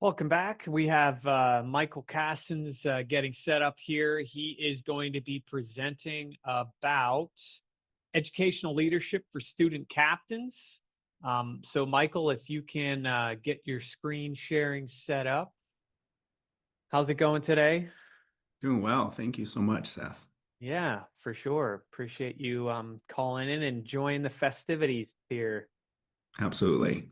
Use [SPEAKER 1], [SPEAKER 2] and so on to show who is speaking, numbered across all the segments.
[SPEAKER 1] Welcome back. We have Michael Cassens getting set up here. He is going to be presenting about educational leadership for student captains. So Michael, if you can get your screen sharing set up. How's it going today?
[SPEAKER 2] Doing well. Thank you so much, Seth.
[SPEAKER 1] Yeah, for sure. Appreciate you calling in and joining the festivities here.
[SPEAKER 2] Absolutely.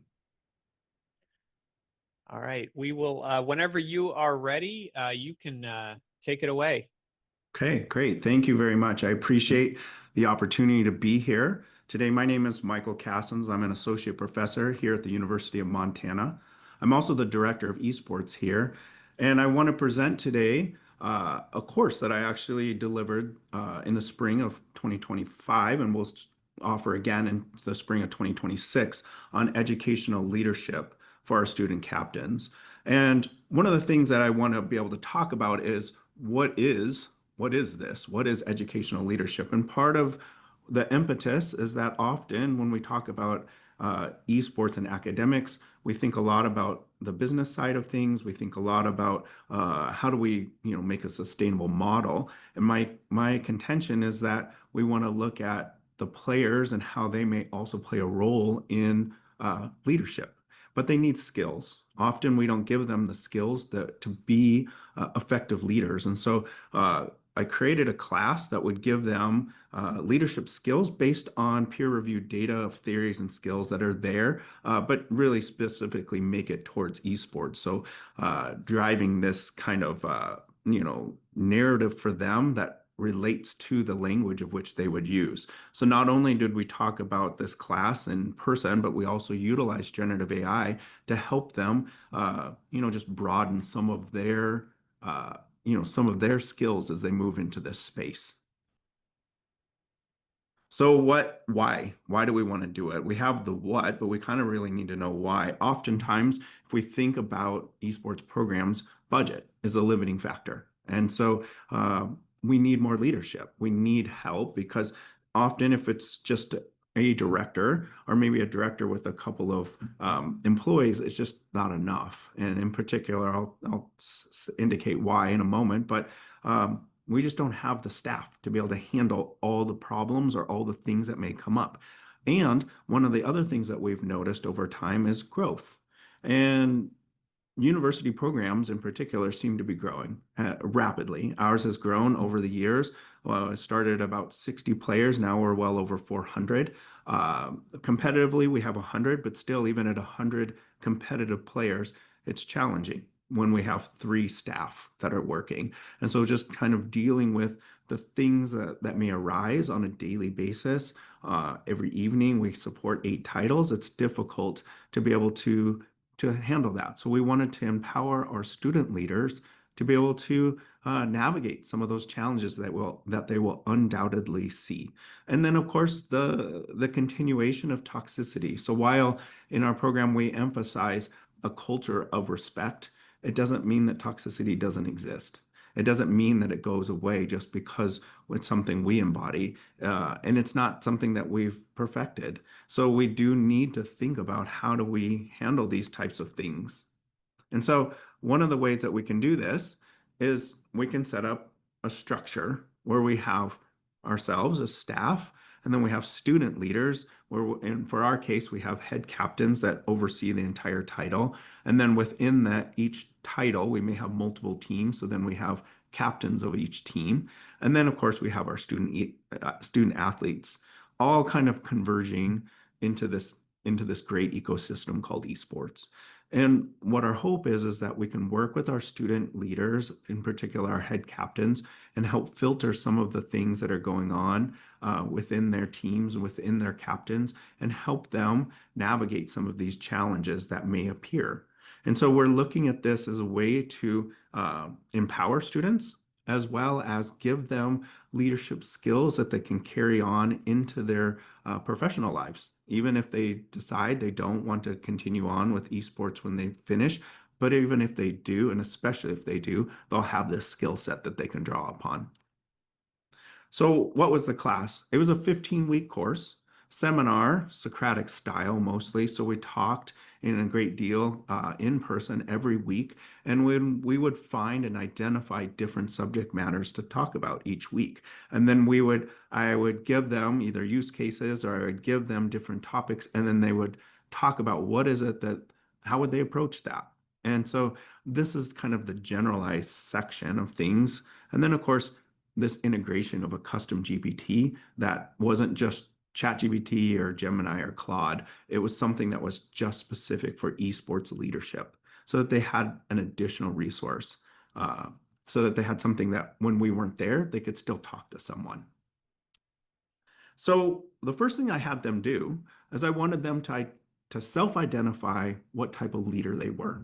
[SPEAKER 1] All right, we will, whenever you are ready, you can take it away.
[SPEAKER 2] Okay, great. Thank you very much. I appreciate the opportunity to be here today. My name is Michael Cassens. I'm an associate professor here at the University of Montana. I'm also the director of esports here, and I want to present today a course that I actually delivered in the spring of 2025 and will offer again in the spring of 2026 on educational leadership for our student captains. And one of the things that I want to be able to talk about is what is this? What is educational leadership? And part of the impetus is that often when we talk about esports and academics, we think a lot about the business side of things. We think a lot about how do we, make a sustainable model. And my contention is that we want to look at the players and how they may also play a role in leadership. But they need skills. Often we don't give them the skills to be effective leaders. And so I created a class that would give them leadership skills based on peer-reviewed data of theories and skills that are there, but really specifically make it towards esports. So driving this kind of narrative for them that relates to the language of which they would use. So not only did we talk about this class in person, but we also utilized generative AI to help them, just broaden some of their skills as they move into this space. So why do we want to do it? We have the what, but we kind of really need to know why. Oftentimes, if we think about esports programs, budget is a limiting factor. And so we need more leadership. We need help because often if it's just a director or maybe a director with a couple of employees, it's just not enough. And in particular, I'll indicate why in a moment, but we just don't have the staff to be able to handle all the problems or all the things that may come up. And one of the other things that we've noticed over time is growth. And university programs in particular seem to be growing rapidly. Ours has grown over the years. Well, it started about 60 players. Now we're well over 400. Competitively, we have 100, but still, even at 100 competitive players, it's challenging when we have 3 staff that are working. And so just kind of dealing with the things that may arise on a daily basis. Every evening, we support 8 titles. It's difficult to be able to handle that. So we wanted to empower our student leaders to be able to navigate some of those challenges that they will undoubtedly see. And then, of course, the continuation of toxicity. So while in our program we emphasize a culture of respect, it doesn't mean that toxicity doesn't exist. It doesn't mean that it goes away just because it's something we embody, and it's not something that we've perfected. So we do need to think about how do we handle these types of things. And so one of the ways that we can do this is we can set up a structure where we have ourselves as staff, and then we have student leaders, and for our case, we have head captains that oversee the entire title. And then within that, each title, we may have multiple teams. So then we have captains of each team. And then, of course, we have our student athletes, all kind of converging into this great ecosystem called esports. And what our hope is that we can work with our student leaders, in particular our head captains, and help filter some of the things that are going on within their teams, within their captains, and help them navigate some of these challenges that may appear. And so we're looking at this as a way to empower students as well as give them leadership skills that they can carry on into their professional lives, even if they decide they don't want to continue on with esports when they finish. But even if they do, and especially if they do, they'll have this skill set that they can draw upon. So what was the class? It was a 15-week course. seminar, Socratic style mostly. So we talked in a great deal in person every week. And when we would find and identify different subject matters to talk about each week. And then I would give them either use cases or I would give them different topics. And then they would talk about how would they approach that? And so this is kind of the generalized section of things. And then, of course, this integration of a custom GPT that wasn't just ChatGPT or Gemini or Claude. It was something that was just specific for esports leadership so that they had an additional resource, so that they had something that when we weren't there, they could still talk to someone. So the first thing I had them do is I wanted them to self-identify what type of leader they were.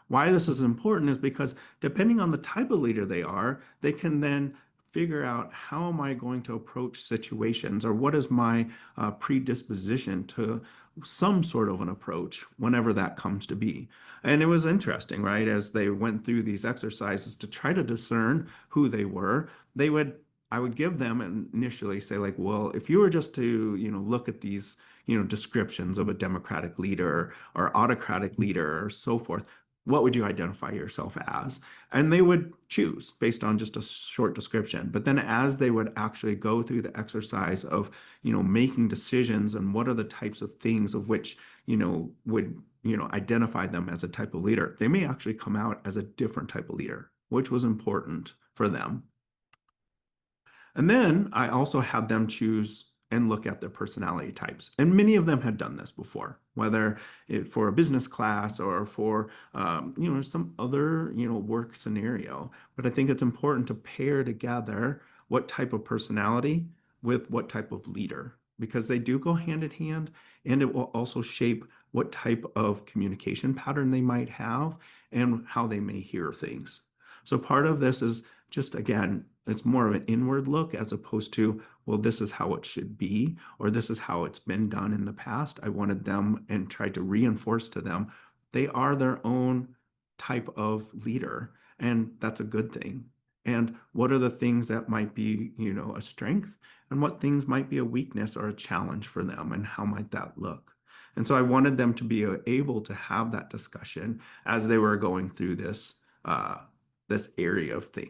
[SPEAKER 2] Why this is important is because depending on the type of leader they are, they can then figure out how am I going to approach situations or what is my predisposition to some sort of an approach whenever that comes to be. And it was interesting, right? As they went through these exercises to try to discern who they were, I would give them initially say like, well, if you were just to, look at these, descriptions of a democratic leader or autocratic leader or so forth, what would you identify yourself as? And they would choose based on just a short description. But then as they would actually go through the exercise of, making decisions and what are the types of things of which, would, identify them as a type of leader, they may actually come out as a different type of leader, which was important for them. And then I also had them choose and look at their personality types. And many of them had done this before, whether for a business class or for, some other, work scenario. But I think it's important to pair together what type of personality with what type of leader, because they do go hand in hand, and it will also shape what type of communication pattern they might have and how they may hear things. So part of this is just, again, it's more of an inward look as opposed to, well, this is how it should be, or this is how it's been done in the past. I wanted them and tried to reinforce to them, they are their own type of leader, and that's a good thing. And what are the things that might be, a strength, and what things might be a weakness or a challenge for them, and how might that look? And so I wanted them to be able to have that discussion as they were going through this area of things.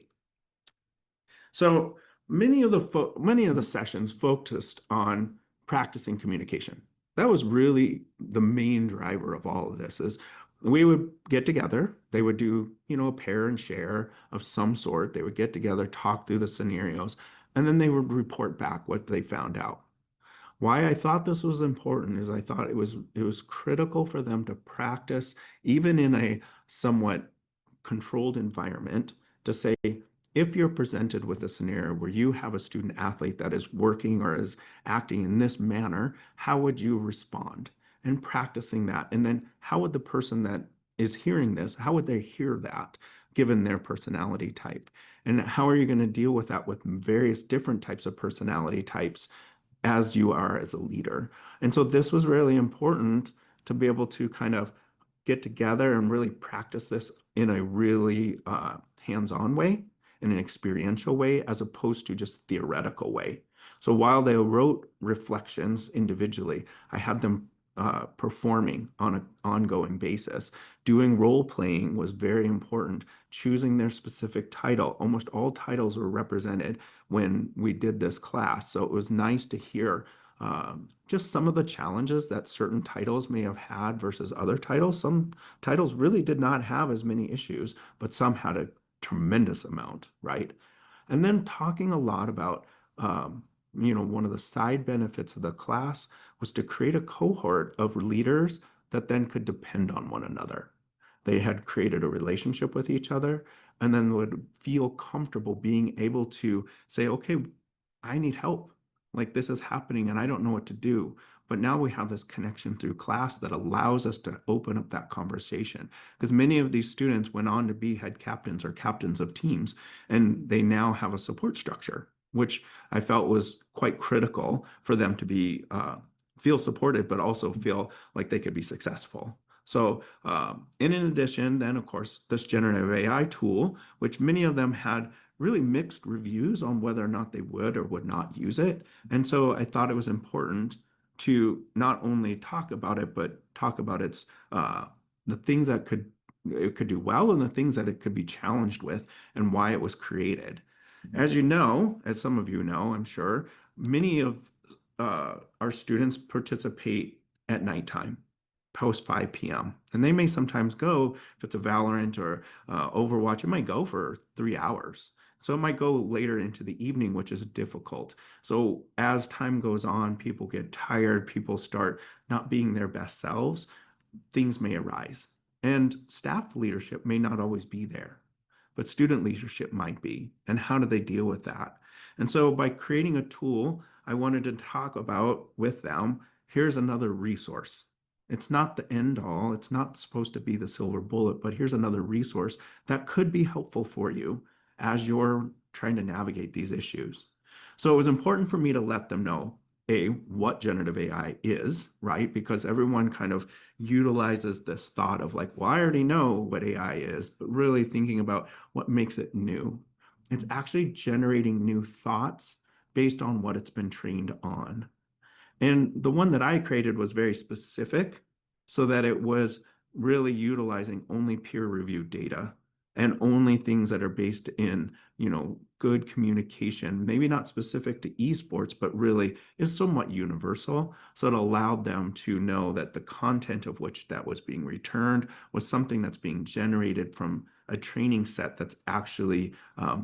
[SPEAKER 2] So many of the sessions focused on practicing communication. That was really the main driver of all of this. Is we would get together, they would do, a pair and share of some sort. They would get together, talk through the scenarios, and then they would report back what they found out. Why I thought this was important is I thought it was critical for them to practice, even in a somewhat controlled environment, to say, if you're presented with a scenario where you have a student athlete that is working or is acting in this manner, how would you respond? And practicing that. And then how would the person that is hearing this, how would they hear that given their personality type? And how are you going to deal with that with various different types of personality types as you are as a leader? And so this was really important to be able to kind of get together and really practice this in a really hands-on way, in an experiential way, as opposed to just theoretical way. So while they wrote reflections individually, I had them performing on an ongoing basis. Doing role playing was very important. Choosing their specific title. Almost all titles were represented when we did this class. So it was nice to hear just some of the challenges that certain titles may have had versus other titles. Some titles really did not have as many issues, but some had a tremendous amount, right? And then talking a lot about, one of the side benefits of the class was to create a cohort of leaders that then could depend on one another. They had created a relationship with each other and then would feel comfortable being able to say, okay, I need help. Like this is happening and I don't know what to do. But now we have this connection through class that allows us to open up that conversation. Because many of these students went on to be head captains or captains of teams, and they now have a support structure, which I felt was quite critical for them to be feel supported, but also feel like they could be successful. So in addition, then of course, this generative AI tool, which many of them had really mixed reviews on whether or not they would or would not use it. And so I thought it was important to not only talk about it, but talk about its the things that it could do well and the things that it could be challenged with and why it was created. As you know, as some of you know, I'm sure, many of our students participate at nighttime, post 5 p.m. And they may sometimes go, if it's a Valorant or Overwatch, it might go for 3 hours. So it might go later into the evening, which is difficult. So as time goes on, people get tired, people start not being their best selves, things may arise. And staff leadership may not always be there, but student leadership might be. And how do they deal with that? And so by creating a tool, I wanted to talk about with them, here's another resource. It's not the end all, it's not supposed to be the silver bullet, but here's another resource that could be helpful for you as you're trying to navigate these issues. So it was important for me to let them know what generative AI is, right? Because everyone kind of utilizes this thought of like, well, I already know what AI is, but really thinking about what makes it new. It's actually generating new thoughts based on what it's been trained on. And the one that I created was very specific so that it was really utilizing only peer-reviewed data and only things that are based in, good communication, maybe not specific to esports, but really is somewhat universal. So it allowed them to know that the content of which that was being returned was something that's being generated from a training set that's actually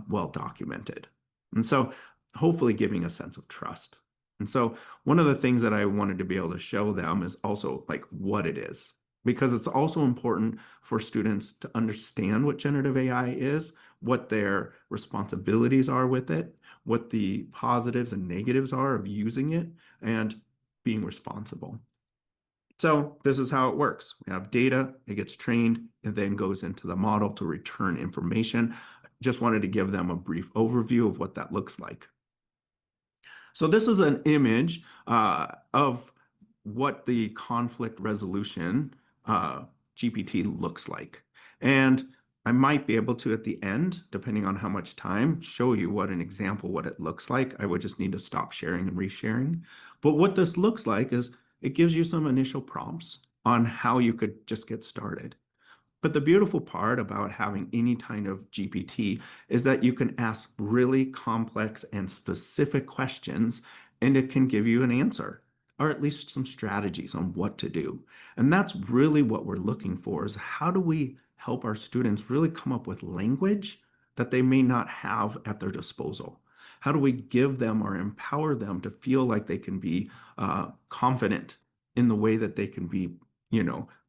[SPEAKER 2] well documented. And so hopefully giving a sense of trust. And so one of the things that I wanted to be able to show them is also like what it is, because it's also important for students to understand what generative AI is, what their responsibilities are with it, what the positives and negatives are of using it, and being responsible. So this is how it works. We have data, it gets trained, and then goes into the model to return information. Just wanted to give them a brief overview of what that looks like. So this is an image of what the conflict resolution GPT looks like. And I might be able to, at the end, depending on how much time, show you what an example, what it looks like. I would just need to stop sharing and resharing. But what this looks like is it gives you some initial prompts on how you could just get started. But the beautiful part about having any kind of GPT is that you can ask really complex and specific questions, and it can give you an answer, or at least some strategies on what to do. And that's really what we're looking for, is how do we help our students really come up with language that they may not have at their disposal? How do we give them or empower them to feel like they can be confident in the way that they can be,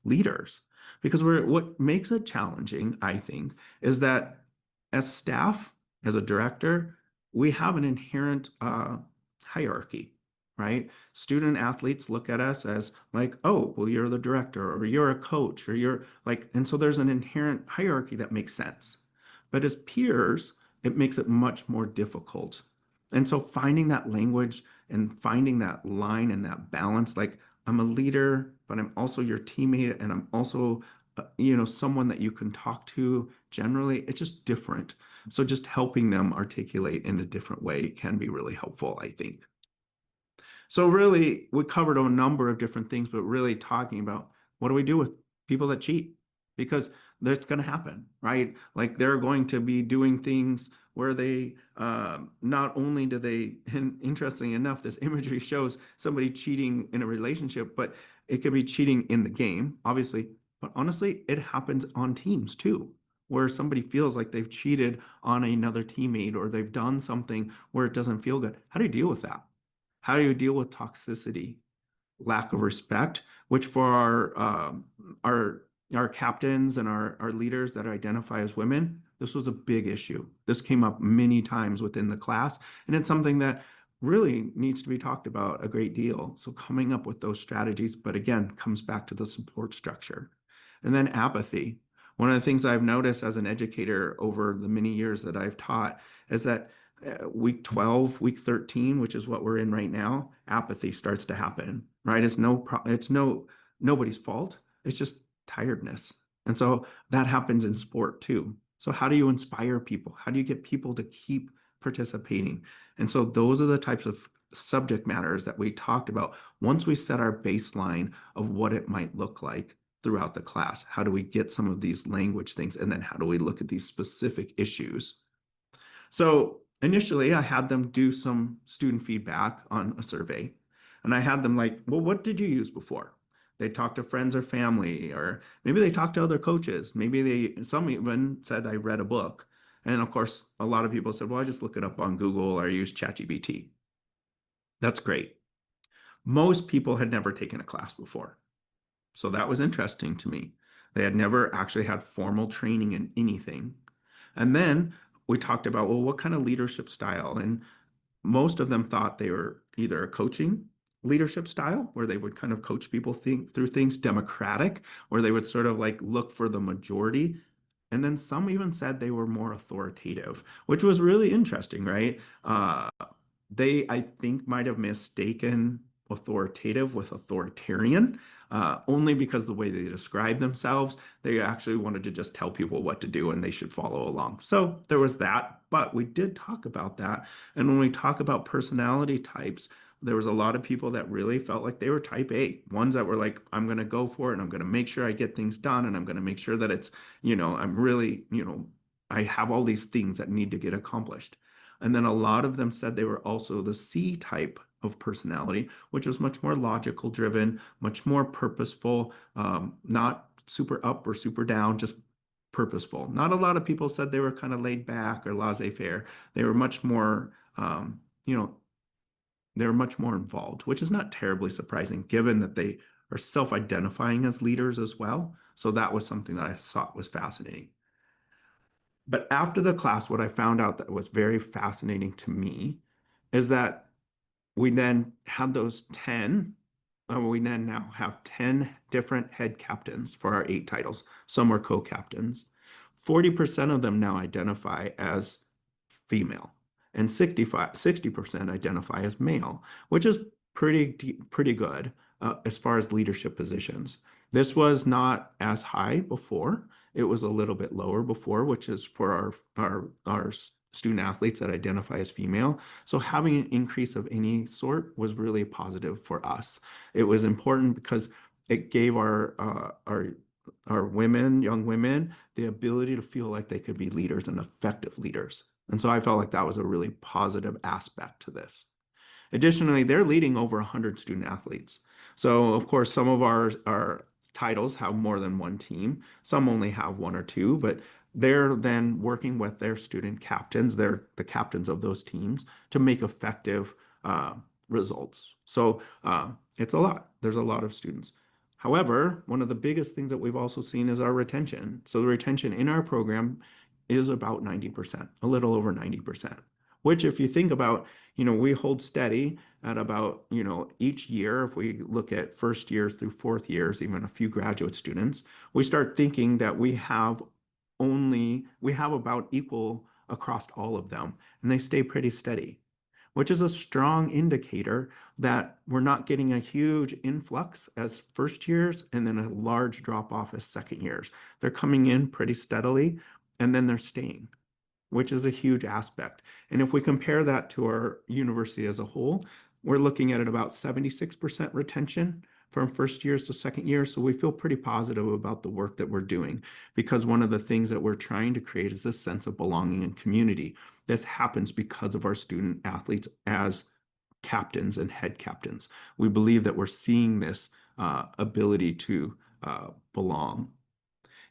[SPEAKER 2] leaders? Because what makes it challenging, I think, is that as staff, as a director, we have an inherent hierarchy, right? Student athletes look at us as like, oh, well, you're the director, or you're a coach, or you're like, and so there's an inherent hierarchy that makes sense. But as peers, it makes it much more difficult. And so finding that language and finding that line and that balance, like, I'm a leader, but I'm also your teammate, and I'm also, someone that you can talk to generally. It's just different. So just helping them articulate in a different way can be really helpful, I think. So really, we covered a number of different things, but really talking about what do we do with people that cheat? Because that's going to happen, right? Like they're going to be doing things where they not only do they, and interestingly enough, this imagery shows somebody cheating in a relationship, but it could be cheating in the game, obviously. But honestly, it happens on teams too, where somebody feels like they've cheated on another teammate or they've done something where it doesn't feel good. How do you deal with that? How do you deal with toxicity, lack of respect, which for our captains and our leaders that identify as women, this was a big issue. This came up many times within the class, and it's something that really needs to be talked about a great deal. So coming up with those strategies, but again, comes back to the support structure. And then apathy. One of the things I've noticed as an educator over the many years that I've taught is that week 12, week 13, which is what we're in right now, apathy starts to happen, right? It's nobody's fault. It's just tiredness. And so that happens in sport too. So how do you inspire people? How do you get people to keep participating? And so those are the types of subject matters that we talked about once we set our baseline of what it might look like throughout the class. How do we get some of these language things? And then how do we look at these specific issues? So initially, I had them do some student feedback on a survey. And I had them like, well, what did you use before? They talked to friends or family, or maybe they talked to other coaches. Some even said, I read a book. And of course, a lot of people said, well, I just look it up on Google or I use ChatGPT. That's great. Most people had never taken a class before. So that was interesting to me. They had never actually had formal training in anything. And then we talked about, well, what kind of leadership style? And most of them thought they were either a coaching leadership style, where they would kind of coach people through things, democratic, where they would sort of like look for the majority. And then some even said they were more authoritative, which was really interesting, right? They, I think, might have mistaken authoritative with authoritarian, only because the way they describe themselves, they actually wanted to just tell people what to do and they should follow along. So there was that, but we did talk about that. And when we talk about personality types, there was a lot of people that really felt like they were type A, ones that were like, I'm going to go for it and I'm going to make sure I get things done and I'm going to make sure that it's, I'm really, I have all these things that need to get accomplished. And then a lot of them said they were also the C type of personality, which was much more logical driven, much more purposeful, not super up or super down, just purposeful. Not a lot of people said they were kind of laid back or laissez-faire. They were much more, you know, they were much more involved, which is not terribly surprising given that they are self-identifying as leaders as well. So that was something that I thought was fascinating. But after the class, what I found out that was very fascinating to me is that we then had those 10, we then now have 10 different head captains for our 8 titles. Some were co-captains. 40% of them now identify as female, and 60% identify as male, which is pretty good as far as leadership positions. This was not as high before. It was a little bit lower before, which is for our student athletes that identify as female. So having an increase of any sort was really positive for us. It was important because it gave our women, young women, the ability to feel like they could be leaders and effective leaders. And so I felt like that was a really positive aspect to this. Additionally, they're leading over 100 student athletes. So, of course, some of our titles have more than one team. Some only have one or two, but they're then working with their student captains, they're the captains of those teams, to make effective results. So it's a lot. There's a lot of students. However, one of the biggest things that we've also seen is our retention. So the retention in our program is about 90%, a little over 90%, which if you think about, we hold steady at about, each year, if we look at first years through fourth years, even a few graduate students, we start thinking that we have about equal across all of them, and they stay pretty steady, which is a strong indicator that we're not getting a huge influx as first years and then a large drop off as second years. They're coming in pretty steadily and then they're staying, which is a huge aspect. And if we compare that to our university as a whole, we're looking at about 76% retention from first years to second years. So we feel pretty positive about the work that we're doing, because one of the things that we're trying to create is this sense of belonging and community. This happens because of our student athletes as captains and head captains. We believe that we're seeing this ability to belong.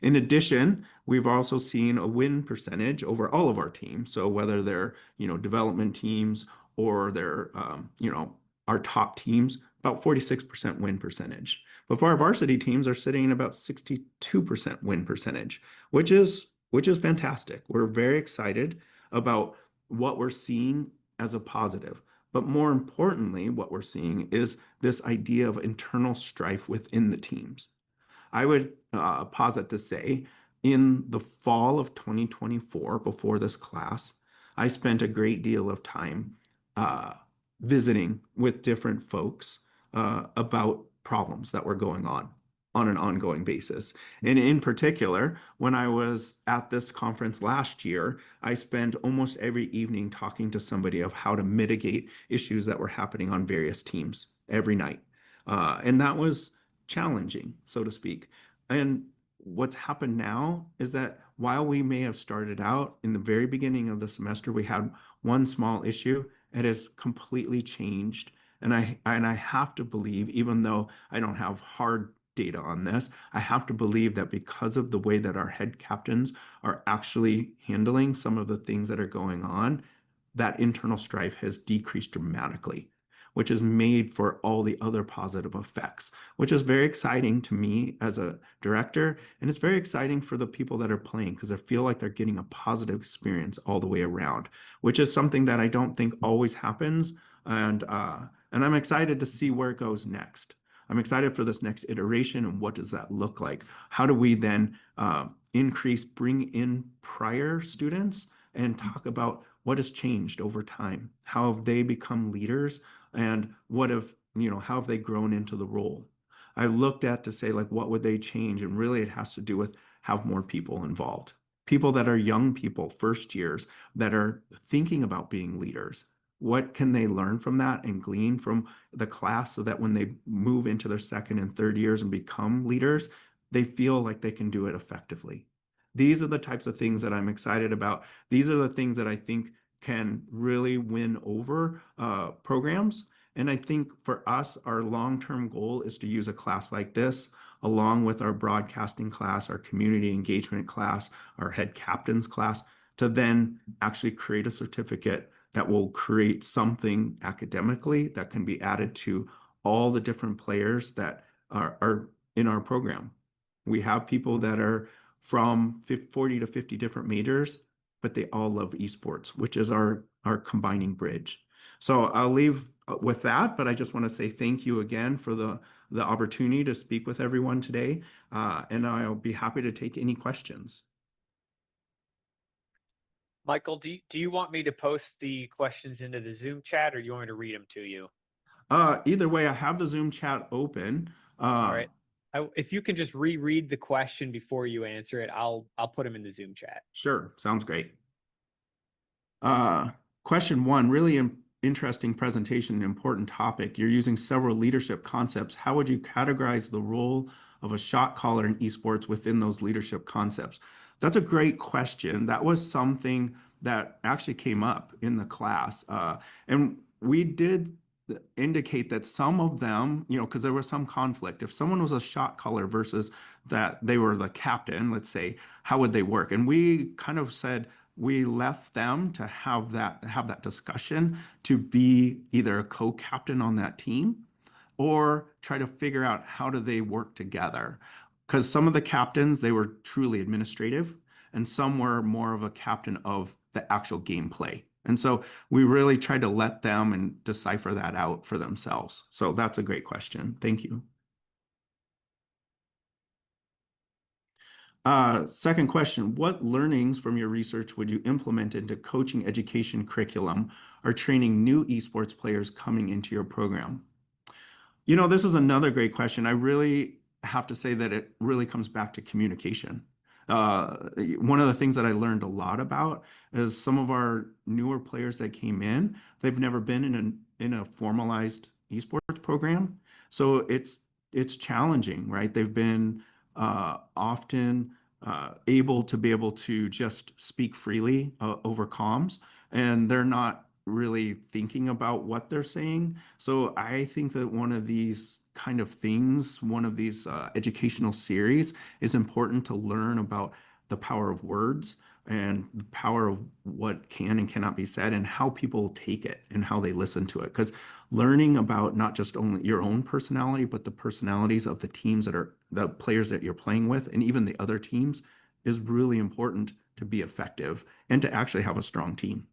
[SPEAKER 2] In addition, we've also seen a win percentage over all of our teams. So whether they're, development teams or they're, our top teams, about 46% win percentage. But for our varsity teams are sitting at about 62% win percentage, which is fantastic. We're very excited about what we're seeing as a positive. But more importantly, what we're seeing is this idea of internal strife within the teams. I would posit to say in the fall of 2024, before this class, I spent a great deal of time visiting with different folks about problems that were going on. on an ongoing basis. And in particular, when I was at this conference last year, I spent almost every evening talking to somebody of how to mitigate issues that were happening on various teams every night. And that was challenging, so to speak. And what's happened now is that while we may have started out in the very beginning of the semester, we had one small issue, it has completely changed. And I have to believe, even though I don't have hard data on this, I have to believe that because of the way that our head captains are actually handling some of the things that are going on, that internal strife has decreased dramatically, which has made for all the other positive effects, which is very exciting to me as a director. And it's very exciting for the people that are playing because I feel like they're getting a positive experience all the way around, which is something that I don't think always happens. And I'm excited to see where it goes next. I'm excited for this next iteration and what does that look like? How do we then bring in prior students and talk about what has changed over time? How have they become leaders? And how have they grown into the role? I looked at to say, like, what would they change? And really, it has to do with have more people involved. People that are young people, first years, that are thinking about being leaders. What can they learn from that and glean from the class so that when they move into their second and third years and become leaders, they feel like they can do it effectively? These are the types of things that I'm excited about. These are the things that I think can really win over programs. And I think for us, our long-term goal is to use a class like this, along with our broadcasting class, our community engagement class, our head captains class, to then actually create a certificate that will create something academically that can be added to all the different players that are in our program. We have people that are from 40 to 50 different majors, but they all love esports, which is our combining bridge. So I'll leave with that, but I just want to say thank you again for the opportunity to speak with everyone today, and I'll be happy to take any questions.
[SPEAKER 1] Michael, do you want me to post the questions into the Zoom chat, or you want me to read them to you?
[SPEAKER 2] Either way, I have the Zoom chat open.
[SPEAKER 1] All right. If you can just reread the question before you answer it, I'll put them in the Zoom chat.
[SPEAKER 2] Sure, sounds great. Question one, really interesting presentation, an important topic. You're using several leadership concepts. How would you categorize the role of a shot caller in esports within those leadership concepts? That's a great question. That was something that actually came up in the class. And we did indicate that some of them, because there was some conflict. If someone was a shot caller versus that they were the captain, let's say, how would they work? And we kind of said, we left them to have that discussion to be either a co-captain on that team or try to figure out how do they work together. Because some of the captains, they were truly administrative, and some were more of a captain of the actual gameplay. And so we really tried to let them and decipher that out for themselves. So that's a great question. Thank you. Second question, what learnings from your research would you implement into coaching education curriculum or training new esports players coming into your program? This is another great question. I really have to say that it really comes back to communication. One of the things that I learned a lot about is some of our newer players that came in, they've never been in a formalized esports program. So it's challenging, right? They've been often able to just speak freely over comms, and they're not really thinking about what they're saying. So I think that one of these kind of things, one of these educational series is important to learn about the power of words and the power of what can and cannot be said and how people take it and how they listen to it. Because learning about not just only your own personality, but the personalities of the teams that are the players that you're playing with and even the other teams is really important to be effective and to actually have a strong team.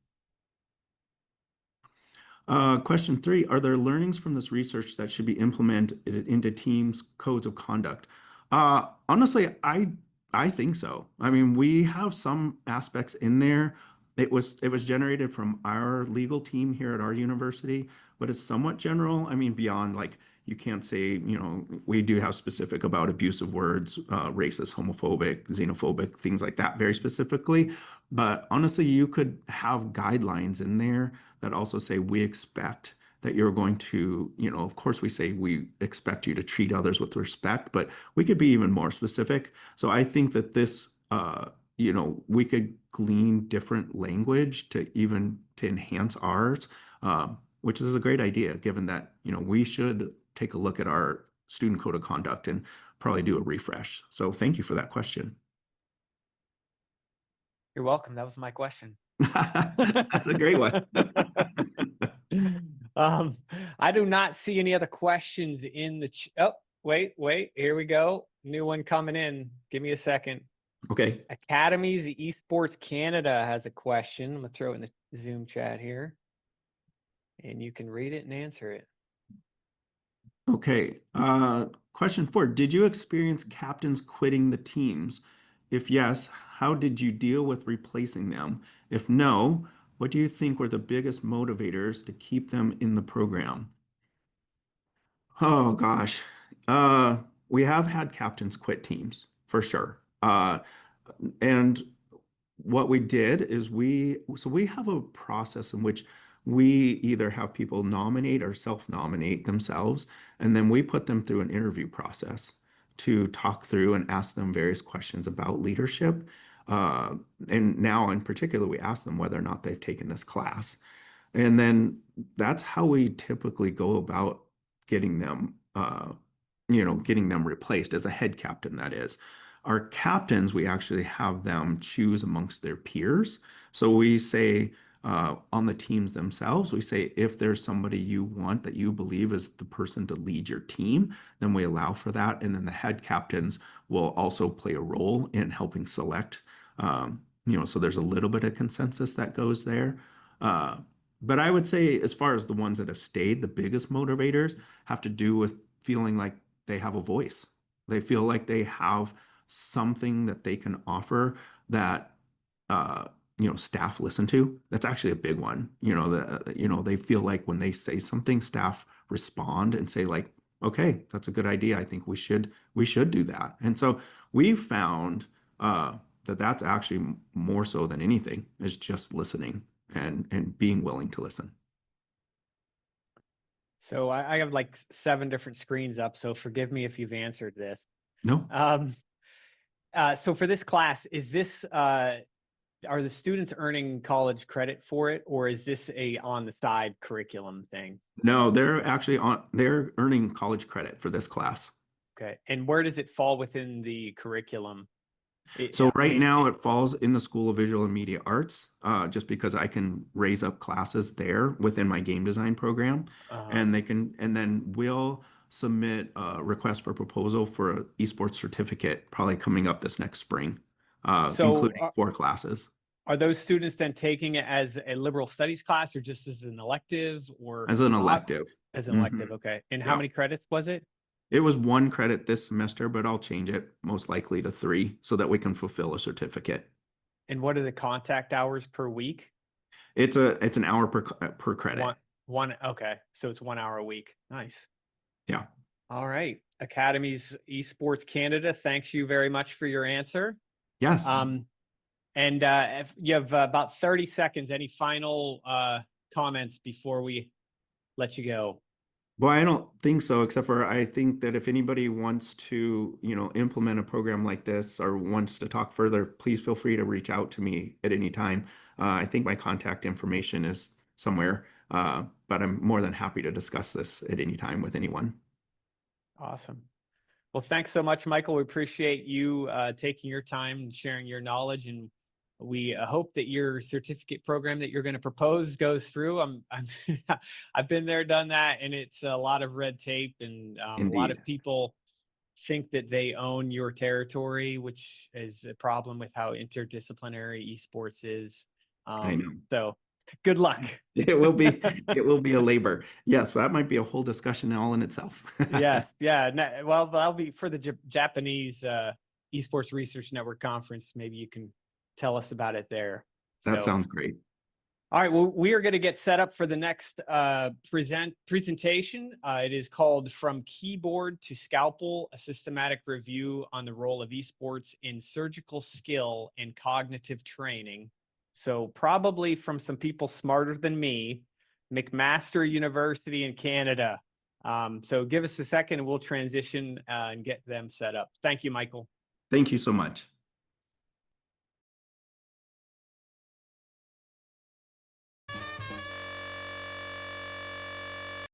[SPEAKER 2] Question three, are there learnings from this research that should be implemented into teams' codes of conduct? Honestly, I think so. I mean, we have some aspects in there. It was generated from our legal team here at our university, but it's somewhat general. I mean, beyond like, You can't say, we do have specific about abusive words, racist, homophobic, xenophobic, things like that, very specifically. But honestly, you could have guidelines in there that also say we expect that you're going to, of course, we say we expect you to treat others with respect, but we could be even more specific. So I think that this, we could glean different language to enhance ours, which is a great idea, given that, we should take a look at our student code of conduct and probably do a refresh. So thank you for that question.
[SPEAKER 1] You're welcome. That was my question.
[SPEAKER 2] That's a great one.
[SPEAKER 1] I do not see any other questions in the oh, wait, here we go. New one coming in. Give me a second.
[SPEAKER 2] Okay.
[SPEAKER 1] Academies Esports Canada has a question. I'm gonna throw it in the Zoom chat here, and you can read it and answer it.
[SPEAKER 2] Okay. Question 4. Did you experience captains quitting the teams? If yes, how did you deal with replacing them? If no, what do you think were the biggest motivators to keep them in the program? Oh gosh. We have had captains quit teams for sure. And what we did is we have a process in which we either have people nominate or self-nominate themselves, and then we put them through an interview process to talk through and ask them various questions about leadership. Uh, and now in particular, we ask them whether or not they've taken this class. And then that's how we typically go about getting them, getting them replaced as a head captain, that is. Our captains, we actually have them choose amongst their peers. So we say on the teams themselves, we say if there's somebody you want that you believe is the person to lead your team, then we allow for that. And then the head captains will also play a role in helping select. So there's a little bit of consensus that goes there. But I would say, as far as the ones that have stayed, the biggest motivators have to do with feeling like they have a voice. They feel like they have something that they can offer that staff listen to. That's actually a big one. They feel like when they say something, staff respond and say like, okay, that's a good idea. I think we should do that. And so we've found that that's actually more so than anything is just listening and being willing to listen.
[SPEAKER 1] So I have like 7 different screens up, so forgive me if you've answered this.
[SPEAKER 2] No.
[SPEAKER 1] So for this class, is this are the students earning college credit for it, or is this a on the side curriculum thing?
[SPEAKER 2] No, they're earning college credit for this class.
[SPEAKER 1] Okay, and where does it fall within the curriculum?
[SPEAKER 2] So
[SPEAKER 1] I
[SPEAKER 2] right
[SPEAKER 1] mean,
[SPEAKER 2] now it falls in the School of Visual and Media Arts, just because I can raise up classes there within my game design program, and then we'll submit a request for proposal for an esports certificate probably coming up this next spring,
[SPEAKER 1] so
[SPEAKER 2] including 4 classes
[SPEAKER 1] are those students then taking it as a liberal studies class, or just as an elective, or
[SPEAKER 2] as an elective.
[SPEAKER 1] as an elective?
[SPEAKER 2] Mhm.
[SPEAKER 1] Okay, and how
[SPEAKER 2] Yeah.
[SPEAKER 1] many credits was it?
[SPEAKER 2] It was 1 credit this semester, but I'll change it most likely to 3 so that we can fulfill a certificate.
[SPEAKER 1] And what are the contact hours per week?
[SPEAKER 2] It's an hour per credit.
[SPEAKER 1] One. Okay, so it's 1 hour a week. Nice.
[SPEAKER 2] Yeah.
[SPEAKER 1] All right. Academies Esports Canada, thanks you very much for your answer.
[SPEAKER 2] Yes.
[SPEAKER 1] And if you have about 30 seconds, any final comments before we let you go?
[SPEAKER 2] Well, I don't think so, except for I think that if anybody wants to, implement a program like this or wants to talk further, please feel free to reach out to me at any time. I think my contact information is somewhere, but I'm more than happy to discuss this at any time with anyone.
[SPEAKER 1] Awesome. Well, thanks so much, Michael. We appreciate you taking your time and sharing your knowledge, and we hope that your certificate program that you're going to propose goes through. I've been there, done that, and it's a lot of red tape, and a lot
[SPEAKER 2] Indeed.
[SPEAKER 1] of people think that they own your territory, which is a problem with how interdisciplinary esports is.
[SPEAKER 2] I know.
[SPEAKER 1] So good luck.
[SPEAKER 2] It will be a labor. Yes, that might be a whole discussion all in itself.
[SPEAKER 1] Yes, yeah. Well, that'll be for the Japanese Esports Research Network conference. Maybe you can tell us about it there.
[SPEAKER 2] That
[SPEAKER 1] So
[SPEAKER 2] sounds great.
[SPEAKER 1] All right, well, we are going to get set up for the next presentation. It is called From Keyboard to Scalpel, a systematic review on the role of esports in surgical skill and cognitive training. So probably from some people smarter than me, McMaster University in Canada. So give us a second and we'll transition and get them set up. Thank you, Michael.
[SPEAKER 2] Thank you so much.